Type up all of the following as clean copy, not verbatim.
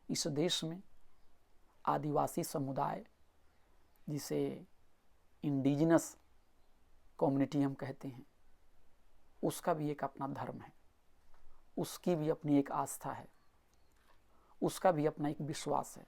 इस देश में आदिवासी समुदाय, जिसे इंडिजिनस कम्युनिटी हम कहते हैं, उसका भी एक अपना धर्म है, उसकी भी अपनी एक आस्था है, उसका भी अपना एक विश्वास है।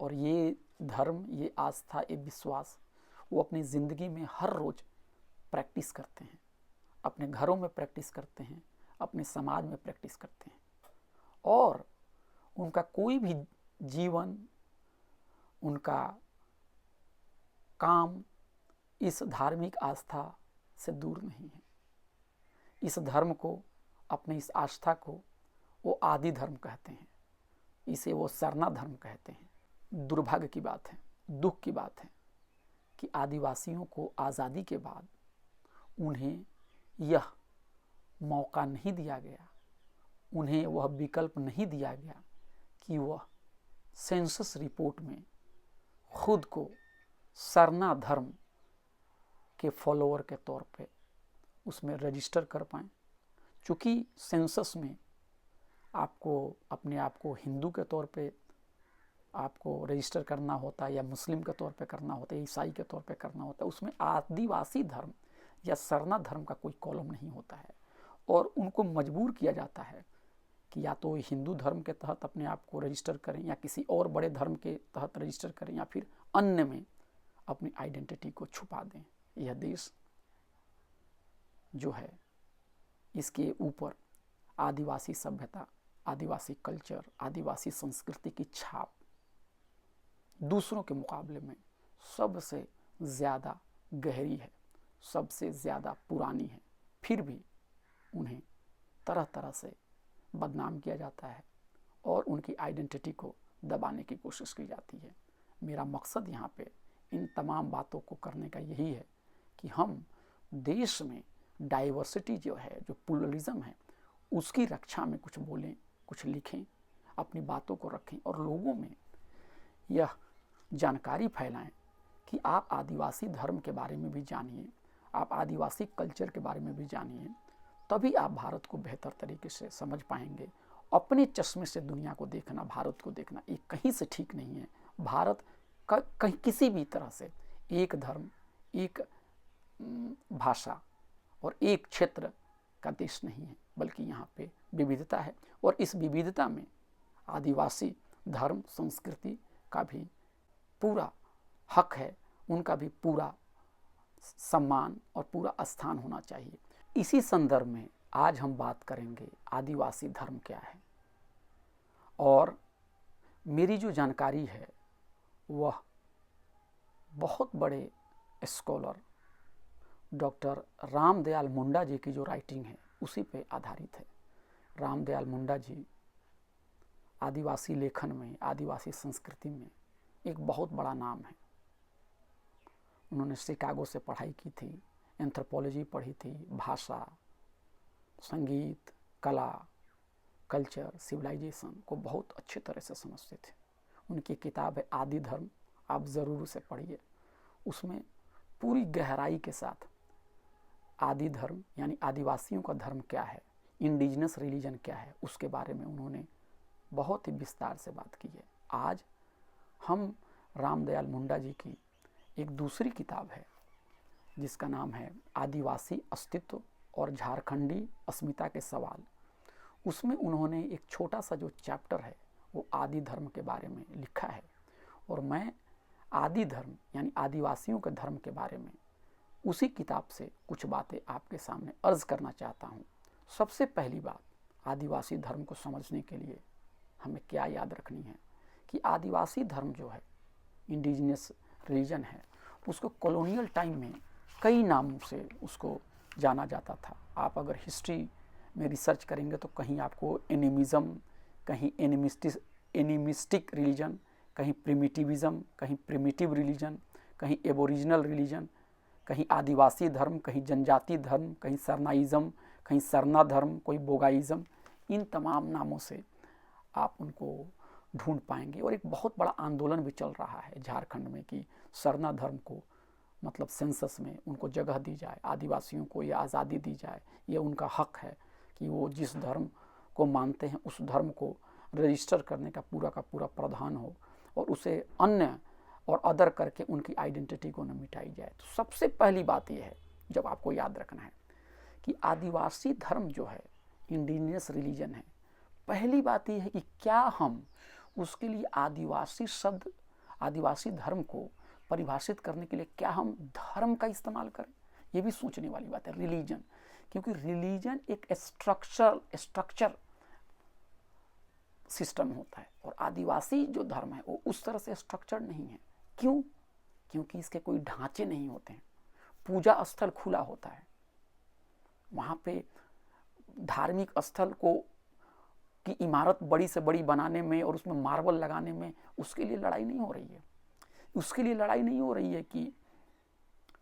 और ये धर्म, ये आस्था, ये विश्वास वो अपनी ज़िंदगी में हर रोज़ प्रैक्टिस करते हैं, अपने घरों में प्रैक्टिस करते हैं, अपने समाज में प्रैक्टिस करते हैं। और उनका कोई भी जीवन, उनका काम इस धार्मिक आस्था से दूर नहीं है। इस धर्म को, अपने इस आस्था को वो आदि धर्म कहते हैं, इसे वो सरना धर्म कहते हैं। दुर्भाग्य की बात है, दुख की बात है कि आदिवासियों को आज़ादी के बाद उन्हें यह मौका नहीं दिया गया, उन्हें वह विकल्प नहीं दिया गया कि वह सेंसस रिपोर्ट में खुद को सरना धर्म के फॉलोअर के तौर पे उसमें रजिस्टर कर पाएँ। चूँकि सेंसस में आपको अपने आप को हिंदू के तौर पे आपको रजिस्टर करना होता है, या मुस्लिम के तौर पे करना होता है, ईसाई के तौर पे करना होता है, उसमें आदिवासी धर्म या सरना धर्म का कोई कॉलम नहीं होता है। और उनको मजबूर किया जाता है कि या तो हिंदू धर्म के तहत अपने आप को रजिस्टर करें, या किसी और बड़े धर्म के तहत रजिस्टर करें, या फिर अन्य में अपनी आइडेंटिटी को छुपा दें। यह देश जो है, इसके ऊपर आदिवासी सभ्यता, आदिवासी कल्चर, आदिवासी संस्कृति की छाप दूसरों के मुकाबले में सबसे ज़्यादा गहरी है, सबसे ज़्यादा पुरानी है। फिर भी उन्हें तरह तरह से बदनाम किया जाता है और उनकी आइडेंटिटी को दबाने की कोशिश की जाती है। मेरा मकसद यहाँ पे इन तमाम बातों को करने का यही है कि हम देश में डाइवर्सिटी जो है, जो प्लुरलिज्म है, उसकी रक्षा में कुछ बोलें, कुछ लिखें, अपनी बातों को रखें और लोगों में यह जानकारी फैलाएं कि आप आदिवासी धर्म के बारे में भी जानिए, आप आदिवासी कल्चर के बारे में भी जानिए, तभी आप भारत को बेहतर तरीके से समझ पाएंगे। अपने चश्मे से दुनिया को देखना, भारत को देखना, ये कहीं से ठीक नहीं है। भारत का कहीं किसी भी तरह से एक धर्म, एक भाषा और एक क्षेत्र का देश नहीं है, बल्कि यहाँ पे विविधता है। और इस विविधता में आदिवासी धर्म, संस्कृति का भी पूरा हक है, उनका भी पूरा सम्मान और पूरा स्थान होना चाहिए। इसी संदर्भ में आज हम बात करेंगे आदिवासी धर्म क्या है। और मेरी जो जानकारी है वह बहुत बड़े स्कॉलर डॉक्टर रामदयाल मुंडा जी की जो राइटिंग है उसी पे आधारित है। रामदयाल मुंडा जी आदिवासी लेखन में, आदिवासी संस्कृति में एक बहुत बड़ा नाम है। उन्होंने शिकागो से पढ़ाई की थी, एंथ्रोपोलॉजी पढ़ी थी, भाषा, संगीत, कला, कल्चर, सिविलाइजेशन को बहुत अच्छे तरह से समझते थे। उनकी किताब है आदि धर्म, आप ज़रूर उसे पढ़िए। उसमें पूरी गहराई के साथ आदि धर्म यानी आदिवासियों का धर्म क्या है, इंडिजिनस रिलीजन क्या है, उसके बारे में उन्होंने बहुत ही विस्तार से बात की है। आज हम रामदयाल मुंडा जी की एक दूसरी किताब है जिसका नाम है आदिवासी अस्तित्व और झारखंडी अस्मिता के सवाल। उसमें उन्होंने एक छोटा सा जो चैप्टर है वो आदि धर्म के बारे में लिखा है। और मैं आदि धर्म यानी आदिवासियों के धर्म के बारे में उसी किताब से कुछ बातें आपके सामने अर्ज करना चाहता हूँ। सबसे पहली बात, आदिवासी धर्म को समझने के लिए हमें क्या याद रखनी है कि आदिवासी धर्म जो है, इंडिजिनस रिलीजन है, उसको कॉलोनियल टाइम में कई नामों से उसको जाना जाता था। आप अगर हिस्ट्री में रिसर्च करेंगे तो कहीं आपको एनिमिज़म, कहीं एनिमिस्टिक रिलीजन, कहीं प्रिमिटिविज़म, कहीं प्रिमिटिव रिलीजन, कहीं एबोरिजिनल रिलीजन, कहीं आदिवासी धर्म, कहीं जनजाति धर्म, कहीं सरनाइज़म, कहीं सरना धर्म, कोई बोगाइज़म, इन तमाम नामों से आप उनको ढूंढ पाएंगे। और एक बहुत बड़ा आंदोलन भी चल रहा है झारखंड में कि सरना धर्म को मतलब सेंसस में उनको जगह दी जाए, आदिवासियों को ये आज़ादी दी जाए, ये उनका हक है कि वो जिस धर्म को मानते हैं उस धर्म को रजिस्टर करने का पूरा प्रावधान हो और उसे अन्य और अदर करके उनकी आइडेंटिटी को न मिटाई जाए। तो सबसे पहली बात यह है, जब आपको याद रखना है कि आदिवासी धर्म जो है, इंडिजिनियस रिलीजन है, पहली बात यह है कि क्या हम उसके लिए आदिवासी शब्द, आदिवासी धर्म को परिभाषित करने के लिए क्या हम धर्म का इस्तेमाल करें, ये भी सोचने वाली बात है। रिलीजन, क्योंकि रिलीजन एक स्ट्रक्चर सिस्टम होता है और आदिवासी जो धर्म है वो उस तरह से स्ट्रक्चर नहीं है। क्यों? क्योंकि इसके कोई ढांचे नहीं होते हैं। पूजा स्थल खुला होता है, वहाँ पे धार्मिक स्थल को की इमारत बड़ी से बड़ी बनाने में और उसमें मार्बल लगाने में उसके लिए लड़ाई नहीं हो रही है। उसके लिए लड़ाई नहीं हो रही है कि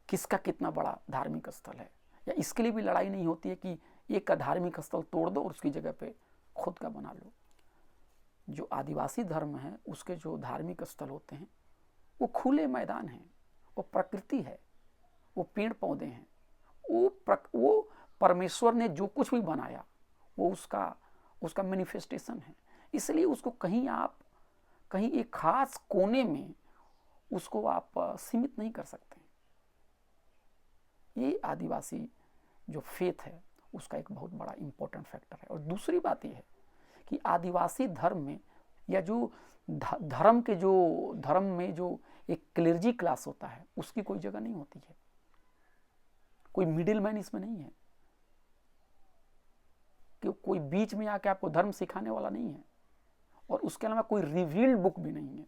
किसका कितना बड़ा धार्मिक स्थल है, या इसके लिए भी लड़ाई नहीं होती है कि एक का धार्मिक स्थल तोड़ दो और उसकी जगह पे खुद का बना लो। जो आदिवासी धर्म है उसके जो धार्मिक स्थल होते हैं वो खुले मैदान हैं, वो प्रकृति है, वो पेड़ पौधे हैं, वो परमेश्वर ने जो कुछ भी बनाया वो उसका मैनिफेस्टेशन है। इसलिए उसको कहीं एक खास कोने में उसको आप सीमित नहीं कर सकते। ये आदिवासी जो फेथ है उसका एक बहुत बड़ा इंपॉर्टेंट फैक्टर है। और दूसरी बात यह है कि आदिवासी धर्म में या जो धर्म में जो एक क्लेर्जी क्लास होता है उसकी कोई जगह नहीं होती है। कोई मिडिल मैन इसमें नहीं है, कि कोई बीच में आके आपको धर्म सिखाने वाला नहीं है। और उसके अलावा कोई रिवील्ड बुक भी नहीं है,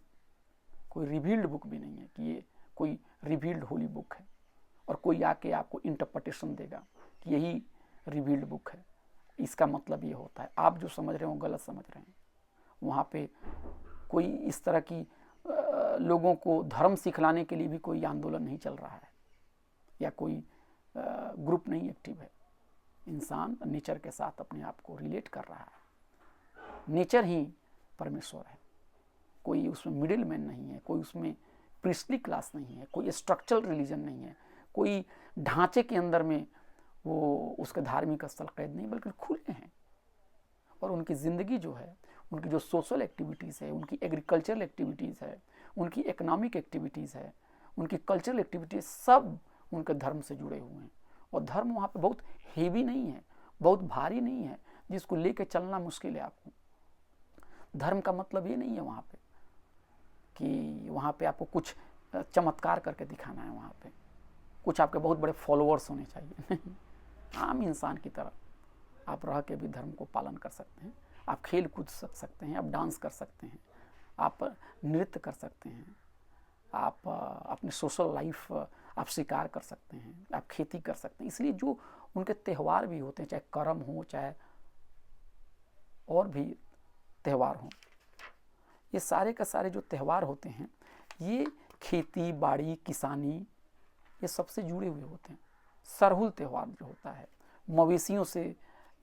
कोई रिवील्ड बुक भी नहीं है कि ये कोई रिवील्ड होली बुक है और कोई आके आपको इंटरप्रिटेशन देगा कि यही रिवील्ड बुक है, इसका मतलब ये होता है। आप जो समझ रहे हो गलत समझ रहे हैं। वहाँ पे कोई इस तरह की लोगों को धर्म सिखलाने के लिए भी कोई आंदोलन नहीं चल रहा है या कोई ग्रुप नहीं एक्टिव है। इंसान नेचर के साथ अपने आप को रिलेट कर रहा है। नेचर ही परमेश्वर है। कोई उसमें मिडिल मैन नहीं है, कोई उसमें प्रीस्टली क्लास नहीं है, कोई स्ट्रक्चरल रिलीजन नहीं है, कोई ढांचे के अंदर में वो उसके धार्मिक स्थल कैद नहीं, बल्कि खुले हैं। और उनकी ज़िंदगी जो है, उनकी जो सोशल एक्टिविटीज़ है, उनकी एग्रीकल्चरल एक्टिविटीज़ है, उनकी इकोनॉमिक एक्टिविटीज़ है, उनकी कल्चरल एक्टिविटीज़, सब उनके धर्म से जुड़े हुए हैं। और धर्म वहाँ पे बहुत हेवी नहीं है, बहुत भारी नहीं है जिसको लेके चलना मुश्किल है आपको। धर्म का मतलब ये नहीं है वहाँ पे कि वहाँ पे आपको कुछ चमत्कार करके दिखाना है, वहाँ पे कुछ आपके बहुत बड़े फॉलोअर्स होने चाहिए। नहीं, आम इंसान की तरह आप रह के भी धर्म को पालन कर सकते हैं। आप खेल कूद सकते हैं, आप डांस कर सकते हैं, आप नृत्य कर सकते हैं, आप अपने सोशल लाइफ आप शिकार कर सकते हैं, आप खेती कर सकते हैं। इसलिए जो उनके त्यौहार भी होते हैं, चाहे करम हो चाहे और भी त्यौहार हों, ये सारे का सारे जो त्यौहार होते हैं ये खेती बाड़ी किसानी ये सबसे जुड़े हुए होते हैं। सरहुल त्यौहार जो होता है, मवेशियों से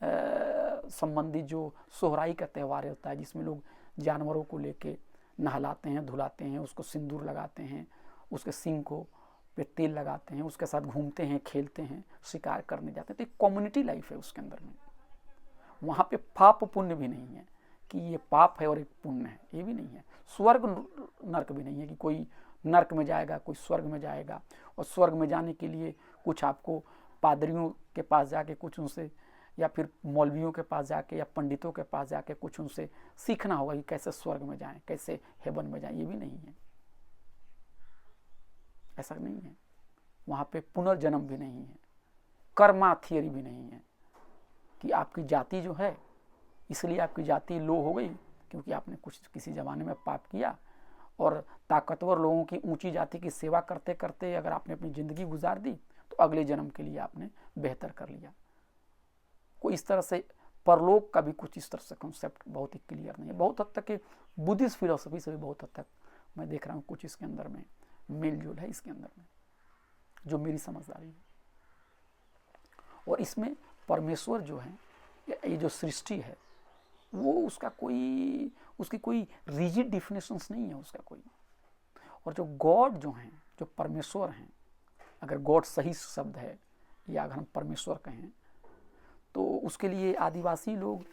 संबंधित जो सोहराई का त्यौहार होता है, जिसमें लोग जानवरों को लेके नहलाते हैं, धुलाते हैं, उसको सिंदूर लगाते हैं, उसके सींग को पे तेल लगाते हैं, उसके साथ घूमते हैं, खेलते हैं, शिकार करने जाते हैं। तो एक कम्युनिटी लाइफ है उसके अंदर में। वहाँ पे पाप पुण्य भी नहीं है कि ये पाप है और एक पुण्य है, ये भी नहीं है। स्वर्ग नर्क भी नहीं है कि कोई नर्क में जाएगा कोई स्वर्ग में जाएगा। और स्वर्ग में जाने के लिए कुछ आपको पादरियों के पास जाके कुछ उनसे, या फिर मौलवियों के पास जाके या पंडितों के पास जाके कुछ उनसे सीखना होगा कि कैसे स्वर्ग में जाएं, कैसे हेवन में जाएं। ये भी नहीं है, ऐसा नहीं है। वहाँ पे पुनर्जन्म भी नहीं है, कर्मा थियरी भी नहीं है कि आपकी जाति जो है इसलिए आपकी जाति लो हो गई क्योंकि आपने कुछ किसी ज़माने में पाप किया, और ताकतवर लोगों की ऊंची जाति की सेवा करते करते अगर आपने अपनी ज़िंदगी गुजार दी तो अगले जन्म के लिए आपने बेहतर कर लिया। कोई इस तरह से परलोक का भी कुछ इस तरह से कॉन्सेप्ट बहुत ही क्लियर नहीं है। बहुत हद तक बुद्धिस्ट फिलोसफी से भी बहुत हद तक मैं देख रहा हूँ कुछ इसके अंदर में मेल जोल है इसके अंदर में, जो मेरी समझदारी है। और इसमें परमेश्वर जो है, ये जो सृष्टि है, वो उसकी कोई रिजिड डिफिनेशंस नहीं है उसका कोई। और जो गॉड जो हैं, जो परमेश्वर हैं, अगर गॉड सही शब्द है या अगर हम परमेश्वर कहें, तो उसके लिए आदिवासी लोग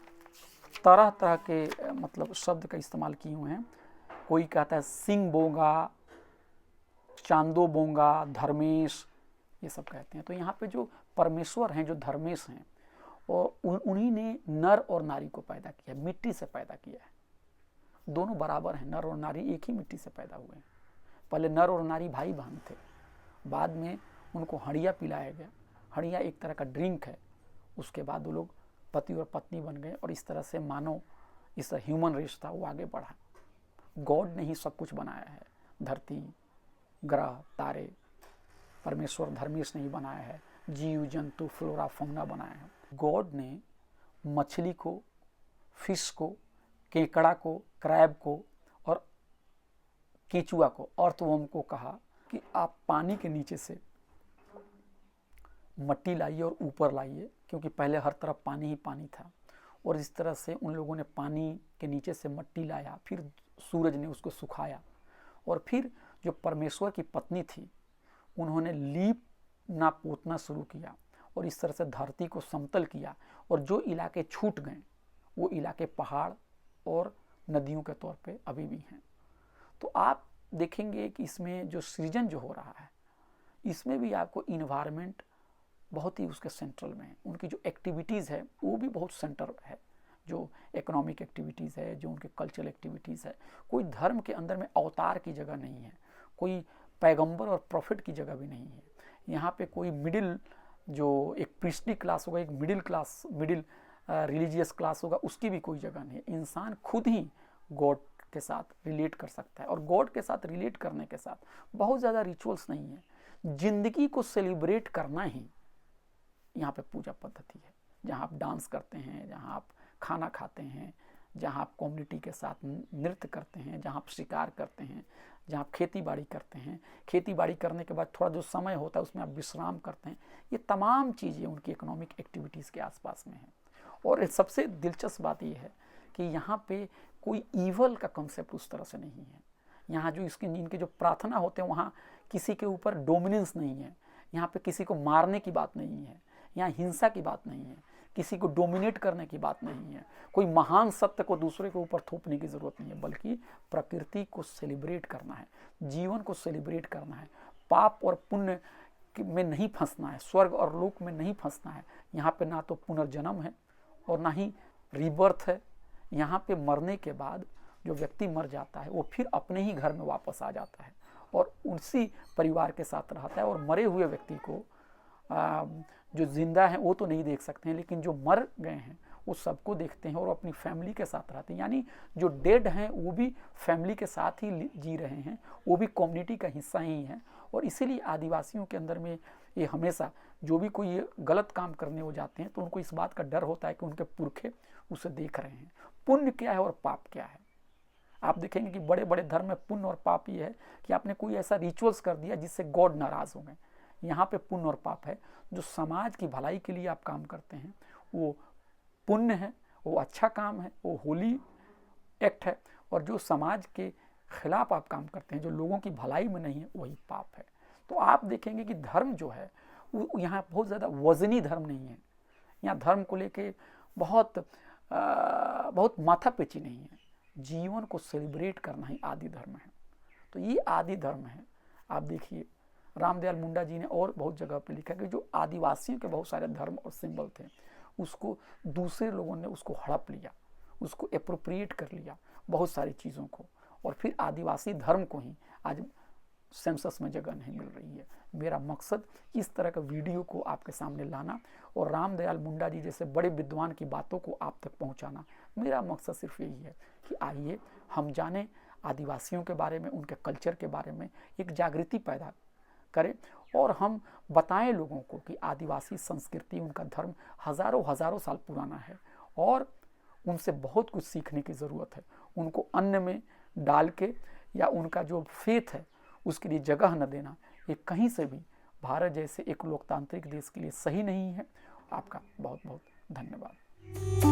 तरह तरह के मतलब शब्द का इस्तेमाल किए हुए हैं। कोई कहता है सिंह बोंगा, चांदो बोंगा, धर्मेश, ये सब कहते हैं। तो यहाँ पे जो परमेश्वर हैं, जो धर्मेश हैं, और उन्हीं ने नर और नारी को पैदा किया, मिट्टी से पैदा किया है। दोनों बराबर हैं, नर और नारी एक ही मिट्टी से पैदा हुए हैं। पहले नर और नारी भाई बहन थे, बाद में उनको हड़िया पिलाया गया। हड़िया एक तरह का ड्रिंक है। उसके बाद वो लोग पति और पत्नी बन गए, और इस तरह से मानव, इस ह्यूमन रेस था वो आगे बढ़ा। गॉड ने ही सब कुछ बनाया है, धरती, ग्रह, तारे, परमेश्वर धर्मेश ने ही बनाया है। जीव जंतु, फ्लोरा फौना बनाया है। गॉड ने मछली को, फिश को, केकड़ा को, क्रैब को और केचुआ को, अर्थवर्म को कहा कि आप पानी के नीचे से मट्टी लाइए और ऊपर लाइए, क्योंकि पहले हर तरफ पानी ही पानी था। और इस तरह से उन लोगों ने पानी के नीचे से मट्टी लाया, फिर सूरज ने उसको सुखाया, और फिर जो परमेश्वर की पत्नी थी उन्होंने लीपना पोतना शुरू किया, और इस तरह से धरती को समतल किया। और जो इलाके छूट गए वो इलाके पहाड़ और नदियों के तौर पे अभी भी हैं। तो आप देखेंगे कि इसमें जो सृजन जो हो रहा है, इसमें भी आपको इन्वायरमेंट बहुत ही उसके सेंट्रल में है। उनकी जो एक्टिविटीज़ है वो भी बहुत सेंटर है, जो इकोनॉमिक एक्टिविटीज़ है, जो उनके कल्चरल एक्टिविटीज़ है। कोई धर्म के अंदर में अवतार की जगह नहीं है, कोई पैगंबर और प्रॉफिट की जगह भी नहीं है। यहाँ पे कोई मिडिल, जो एक प्रीस्टली क्लास होगा, एक middle class, middle religious class होगा, उसकी भी कोई जगह नहीं है। इंसान खुद ही गॉड के साथ रिलेट कर सकता है, और गॉड के साथ रिलेट करने के साथ बहुत ज़्यादा रिचुअल्स नहीं है। जिंदगी को सेलिब्रेट करना ही यहाँ पे पूजा पद्धति है, जहाँ आप डांस करते हैं, जहाँ आप खाना खाते हैं, जहाँ आप कम्युनिटी के साथ नृत्य करते हैं, जहाँ आप शिकार करते हैं, जहाँ आप खेती बाड़ी करते हैं। खेती बाड़ी करने के बाद थोड़ा जो समय होता है उसमें आप विश्राम करते हैं। ये तमाम चीज़ें उनकी इकोनॉमिक एक्टिविटीज़ के आसपास में हैं। और सबसे दिलचस्प बात ये है कि यहाँ पे कोई ईवल का कॉन्सेप्ट उस तरह से नहीं है। यहाँ जो इनके जो प्रार्थना होते हैं, वहाँ किसी के ऊपर डोमिनेंस नहीं है। यहाँ पे किसी को मारने की बात नहीं है, यहाँ हिंसा की बात नहीं है, किसी को डोमिनेट करने की बात नहीं है, कोई महान सत्य को दूसरे के ऊपर थोपने की ज़रूरत नहीं है, बल्कि प्रकृति को सेलिब्रेट करना है, जीवन को सेलिब्रेट करना है, पाप और पुण्य में नहीं फंसना है, स्वर्ग और लोक में नहीं फंसना है। यहाँ पे ना तो पुनर्जन्म है और ना ही रीबर्थ है। यहाँ पे मरने के बाद जो व्यक्ति मर जाता है वो फिर अपने ही घर में वापस आ जाता है और उसी परिवार के साथ रहता है। और मरे हुए व्यक्ति को जो जिंदा हैं वो तो नहीं देख सकते हैं, लेकिन जो मर गए हैं वो सबको देखते हैं और अपनी फैमिली के साथ रहते हैं। यानी जो डेड हैं वो भी फैमिली के साथ ही जी रहे हैं, वो भी कम्युनिटी का हिस्सा ही हैं। और इसीलिए आदिवासियों के अंदर में ये हमेशा जो भी कोई गलत काम करने हो जाते हैं तो उनको इस बात का डर होता है कि उनके पुरखे उसे देख रहे हैं। पुण्य क्या है और पाप क्या है? आप देखेंगे कि बड़े बड़े धर्म में पुण्य और पाप ये है कि आपने कोई ऐसा रिचुअल्स कर दिया जिससे गॉड नाराज़ हो गए। यहाँ पे पुण्य और पाप है, जो समाज की भलाई के लिए आप काम करते हैं वो पुण्य है, वो अच्छा काम है, वो होली एक्ट है। और जो समाज के खिलाफ आप काम करते हैं, जो लोगों की भलाई में नहीं है, वही पाप है। तो आप देखेंगे कि धर्म जो है वो यहाँ बहुत ज़्यादा वजनी धर्म नहीं है। यहाँ धर्म को लेके बहुत माथापेची नहीं है। जीवन को सेलिब्रेट करना ही आदि धर्म है। तो ये आदि धर्म है। आप देखिए रामदयाल मुंडा जी ने और बहुत जगह पे लिखा कि जो आदिवासियों के बहुत सारे धर्म और सिंबल थे उसको दूसरे लोगों ने उसको हड़प लिया, उसको एप्रोप्रिएट कर लिया बहुत सारी चीज़ों को, और फिर आदिवासी धर्म को ही आज सेंसस में जगह नहीं मिल रही है। मेरा मकसद इस तरह का वीडियो को आपके सामने लाना और रामदयाल मुंडा जी जैसे बड़े विद्वान की बातों को आप तक पहुंचाना। मेरा मकसद सिर्फ यही है कि आइए हम जानें आदिवासियों के बारे में, उनके कल्चर के बारे में, एक जागृति पैदा करें और हम बताएं लोगों को कि आदिवासी संस्कृति, उनका धर्म हज़ारों हज़ारों साल पुराना है और उनसे बहुत कुछ सीखने की ज़रूरत है। उनको अन्न में डाल के या उनका जो फेथ है उसके लिए जगह न देना, ये कहीं से भी भारत जैसे एक लोकतांत्रिक देश के लिए सही नहीं है। आपका बहुत बहुत धन्यवाद।